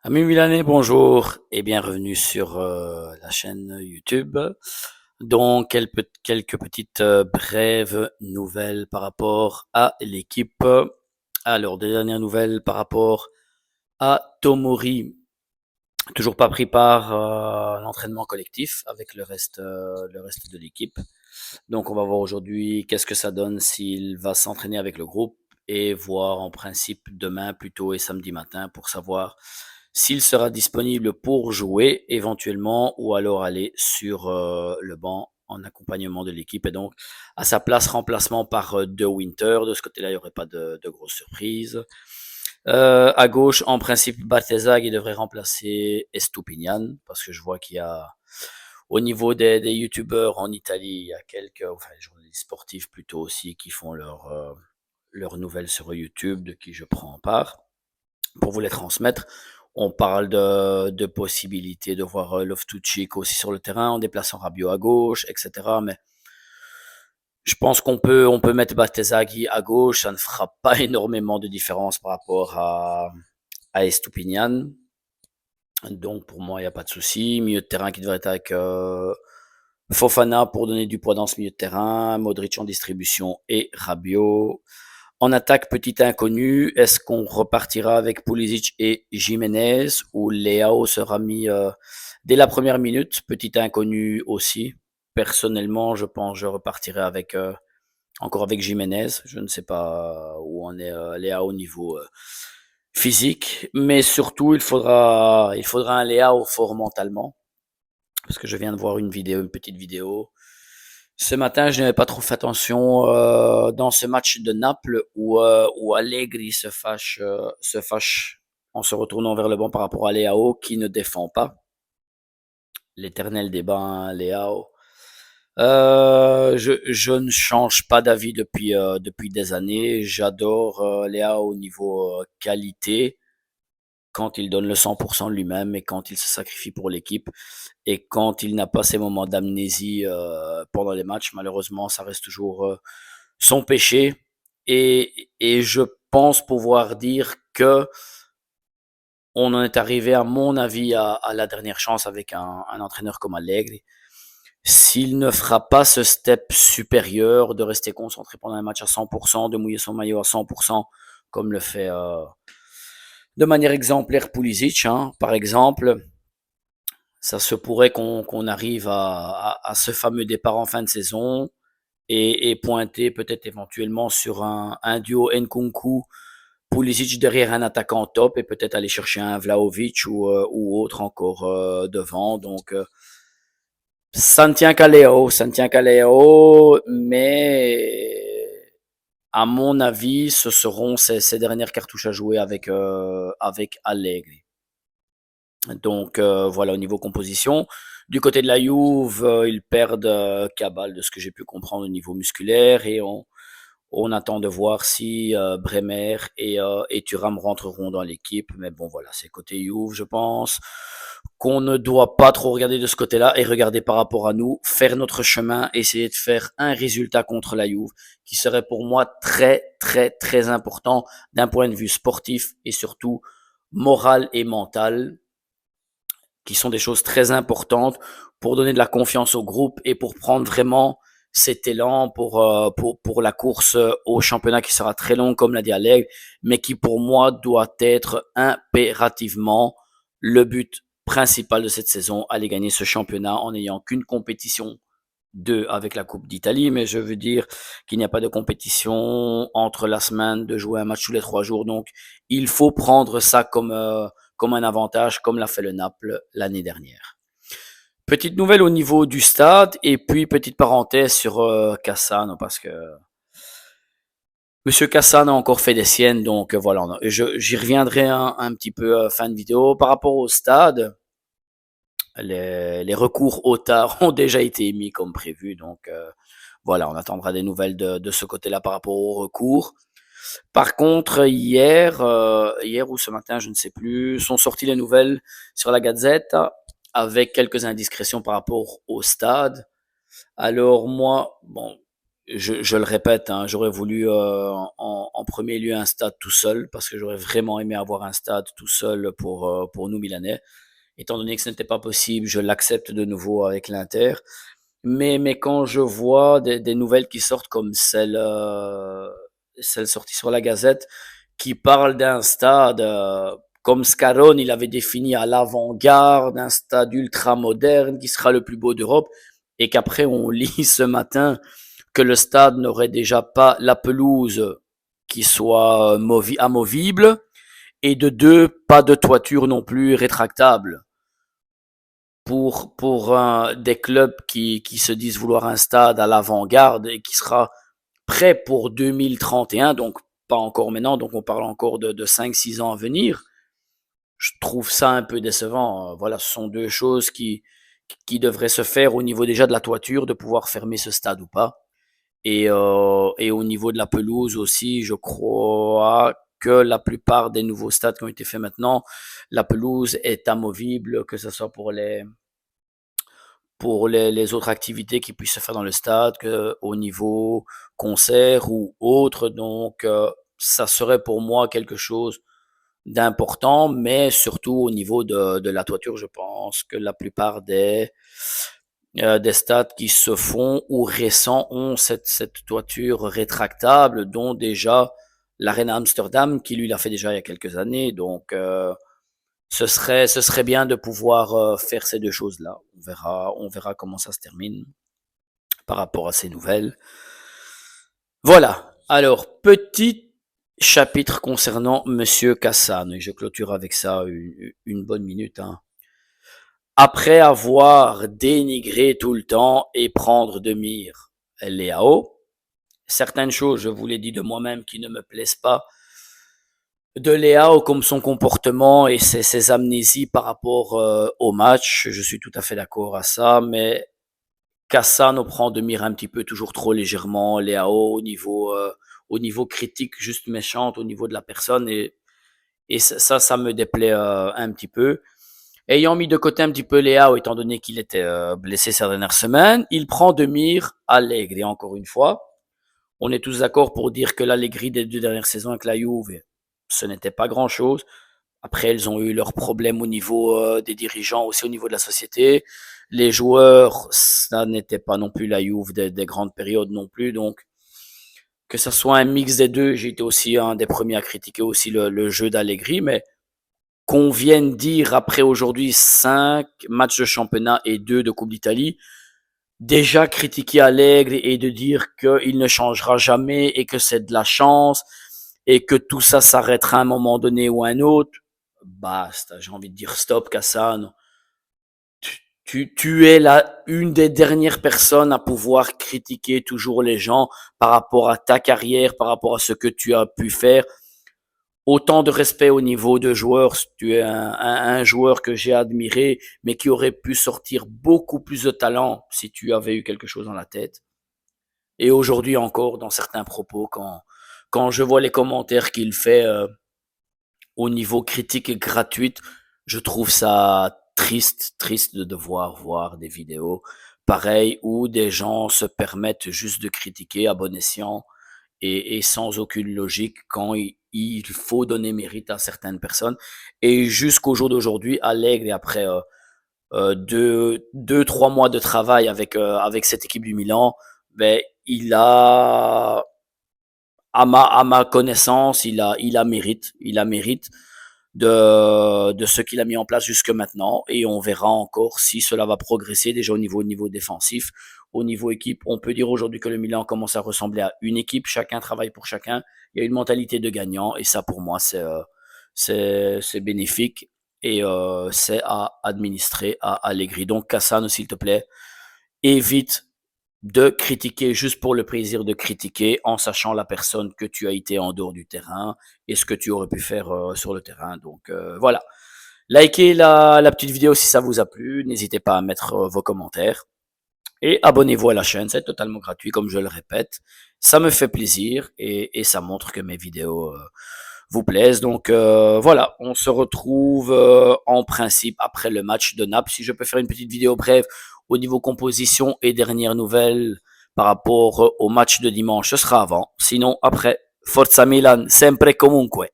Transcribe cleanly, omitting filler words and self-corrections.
Amis Milanais, bonjour et bienvenue sur la chaîne YouTube. Donc, quelques petites brèves nouvelles par rapport à l'équipe. Alors, des dernières nouvelles par rapport à Tomori. Toujours pas pris part à l'entraînement collectif avec le reste de l'équipe. Donc, on va voir aujourd'hui qu'est-ce que ça donne s'il va s'entraîner avec le groupe et voir en principe demain plutôt et samedi matin pour savoir s'il sera disponible pour jouer éventuellement ou alors aller sur le banc en accompagnement de l'équipe et donc à sa place remplacement par De Winter. De ce côté-là, il n'y aurait pas de grosses surprises. À gauche, en principe, Bartezag, il devrait remplacer Estupinian parce que je vois qu'il y a au niveau des youtubeurs en Italie, il y a quelques, enfin, journalistes sportifs plutôt aussi qui font leurs nouvelles sur YouTube, de qui je prends part, pour vous les transmettre. On parle de possibilités de voir Loftus-Cheek aussi sur le terrain en déplaçant Rabiot à gauche, etc. Mais je pense qu'on peut mettre Batezaghi à gauche, ça ne fera pas énormément de différence par rapport à Estupinian. Donc pour moi, il n'y a pas de souci. Milieu de terrain qui devrait être avec Fofana pour donner du poids dans ce milieu de terrain, Modric en distribution et Rabiot. En attaque, petit inconnu, est-ce qu'on repartira avec Pulisic et Jiménez ou Leao sera mis dès la première minute? Petit inconnu aussi. Personnellement, je pense que je repartirai avec encore avec Jiménez. Je ne sais pas où on est Leao au niveau physique, mais surtout il faudra un Leao fort mentalement parce que je viens de voir une petite vidéo ce matin, je n'avais pas trop fait attention dans ce match de Naples où Allegri se fâche en se retournant vers le banc par rapport à Leao qui ne défend pas. L'éternel débat, hein, Leao. Je ne change pas d'avis depuis des années. J'adore Leao au niveau qualité quand il donne le 100% de lui-même et quand il se sacrifie pour l'équipe et quand il n'a pas ces moments d'amnésie pendant les matchs. Malheureusement, ça reste toujours son péché. Et je pense pouvoir dire que on en est arrivé, à mon avis, à la dernière chance avec un entraîneur comme Allegri. S'il ne fera pas ce step supérieur de rester concentré pendant un match à 100%, de mouiller son maillot à 100%, comme le fait de manière exemplaire Pulisic, hein, par exemple, ça se pourrait qu'on arrive à ce fameux départ en fin de saison et pointer peut-être éventuellement sur un duo Nkunku Pulisic derrière un attaquant top et peut-être aller chercher un Vlahovic ou autre encore devant. Donc ça ne tient qu'à Léo, ça ne tient qu'à Léo, mais à mon avis, ce seront ces dernières cartouches à jouer avec Allegri. Donc voilà au niveau composition. Du côté de la Juve, ils perdent Cabal de ce que j'ai pu comprendre au niveau musculaire et on attend de voir si Bremer et Thuram rentreront dans l'équipe. Mais bon voilà, c'est côté Juve, je pense qu'on ne doit pas trop regarder de ce côté-là et regarder par rapport à nous, faire notre chemin, essayer de faire un résultat contre la Juve qui serait pour moi très très très important d'un point de vue sportif et surtout moral et mental qui sont des choses très importantes pour donner de la confiance au groupe et pour prendre vraiment cet élan pour la course au championnat qui sera très long, comme l'a dit Alleg, mais qui pour moi doit être impérativement le but principal de cette saison, aller gagner ce championnat en n'ayant qu'une compétition deux avec la Coupe d'Italie, mais je veux dire qu'il n'y a pas de compétition entre la semaine, de jouer un match tous les 3 jours. Donc, il faut prendre ça comme un avantage, comme l'a fait le Naples l'année dernière. Petite nouvelle au niveau du stade, et puis petite parenthèse sur Cassano, parce que Monsieur Cassano a encore fait des siennes, donc voilà, j'y reviendrai un petit peu fin de vidéo. Par rapport au stade, les recours au tard ont déjà été émis comme prévu, donc voilà, on attendra des nouvelles de ce côté-là par rapport au recours. Par contre, hier ou ce matin, je ne sais plus, sont sorties les nouvelles sur la Gazette avec quelques indiscrétions par rapport au stade. Alors moi, bon, je le répète, hein, j'aurais voulu en premier lieu un stade tout seul parce que j'aurais vraiment aimé avoir un stade tout seul pour nous Milanais. Étant donné que ce n'était pas possible, je l'accepte de nouveau avec l'Inter. Mais quand je vois des nouvelles qui sortent comme celle sortie sur la Gazette, qui parle d'un stade comme Scarron, il avait défini à l'avant-garde, un stade ultra moderne qui sera le plus beau d'Europe, et qu'après on lit ce matin que le stade n'aurait déjà pas la pelouse qui soit amovible, et de deux, pas de toiture non plus rétractable. Pour des clubs qui se disent vouloir un stade à l'avant-garde et qui sera prêt pour 2031, donc pas encore maintenant, donc on parle encore de 5-6 ans à venir, je trouve ça un peu décevant. Voilà, ce sont deux choses qui devraient se faire au niveau déjà de la toiture, de pouvoir fermer ce stade ou pas. Et au niveau de la pelouse aussi, je crois que la plupart des nouveaux stades qui ont été faits maintenant, la pelouse est amovible, que ce soit pour les autres activités qui puissent se faire dans le stade, que au niveau concert ou autre. Donc, ça serait pour moi quelque chose d'important, mais surtout au niveau de la toiture, je pense que la plupart des stades qui se font ou récents ont cette toiture rétractable, dont déjà l'Arena Amsterdam, qui lui l'a fait déjà il y a quelques années. Donc, ce serait bien de pouvoir faire ces deux choses-là. On verra comment ça se termine par rapport à ces nouvelles. Voilà. Alors, petit chapitre concernant Monsieur Cassane. Et je clôture avec ça une bonne minute. Hein. Après avoir dénigré tout le temps et prendre de mire Léao, certaines choses, je vous l'ai dit de moi-même, qui ne me plaisent pas de Léao, comme son comportement et ses amnésies par rapport au match, je suis tout à fait d'accord à ça, mais Cassano prend de mire un petit peu toujours trop légèrement Léao au niveau critique, juste méchante au niveau de la personne, et ça me déplaît un petit peu. Ayant mis de côté un petit peu Léao, étant donné qu'il était blessé ces dernières semaines, il prend de mire Allegri. Et encore une fois, on est tous d'accord pour dire que l'Allegri des 2 dernières saisons avec la Juve, ce n'était pas grand-chose. Après, elles ont eu leurs problèmes au niveau des dirigeants, aussi au niveau de la société. Les joueurs, ça n'était pas non plus la Juve des grandes périodes non plus. Donc, que ça soit un mix des deux, j'ai été aussi un des premiers à critiquer aussi le jeu d'Allegri, mais qu'on vienne dire après aujourd'hui 5 matchs de championnat et 2 de Coupe d'Italie, déjà critiquer Allegri et de dire qu'il ne changera jamais et que c'est de la chance et que tout ça s'arrêtera à un moment donné ou à un autre, basta, j'ai envie de dire stop, Cassano. Tu es une des dernières personnes à pouvoir critiquer toujours les gens par rapport à ta carrière, par rapport à ce que tu as pu faire. Autant de respect au niveau de joueur, tu es un joueur que j'ai admiré, mais qui aurait pu sortir beaucoup plus de talent si tu avais eu quelque chose dans la tête. Et aujourd'hui encore, dans certains propos, quand je vois les commentaires qu'il fait au niveau critique et gratuite, je trouve ça triste de devoir voir des vidéos pareilles où des gens se permettent juste de critiquer à bon escient et sans aucune logique quand il faut donner mérite à certaines personnes. Et jusqu'au jour d'aujourd'hui, Allegri, après 2-3 mois de travail avec cette équipe du Milan, ben, à ma connaissance, il a mérite de ce qu'il a mis en place jusque maintenant, et on verra encore si cela va progresser déjà au niveau défensif. Au niveau équipe, on peut dire aujourd'hui que le Milan commence à ressembler à une équipe, chacun travaille pour chacun, il y a une mentalité de gagnant, et ça pour moi c'est bénéfique, et c'est à administrer à Allegri. Donc Cassano, s'il te plaît, évite de critiquer juste pour le plaisir de critiquer en sachant la personne que tu as été en dehors du terrain et ce que tu aurais pu faire sur le terrain. Donc voilà. Likez la petite vidéo si ça vous a plu. N'hésitez pas à mettre vos commentaires. Et abonnez-vous à la chaîne, c'est totalement gratuit comme je le répète. Ça me fait plaisir et ça montre que mes vidéos vous plaisent. Donc voilà, on se retrouve en principe après le match de Naples. Si je peux faire une petite vidéo brève au niveau composition et dernières nouvelles par rapport au match de dimanche, ce sera avant. Sinon, après, Forza Milan, sempre e comunque.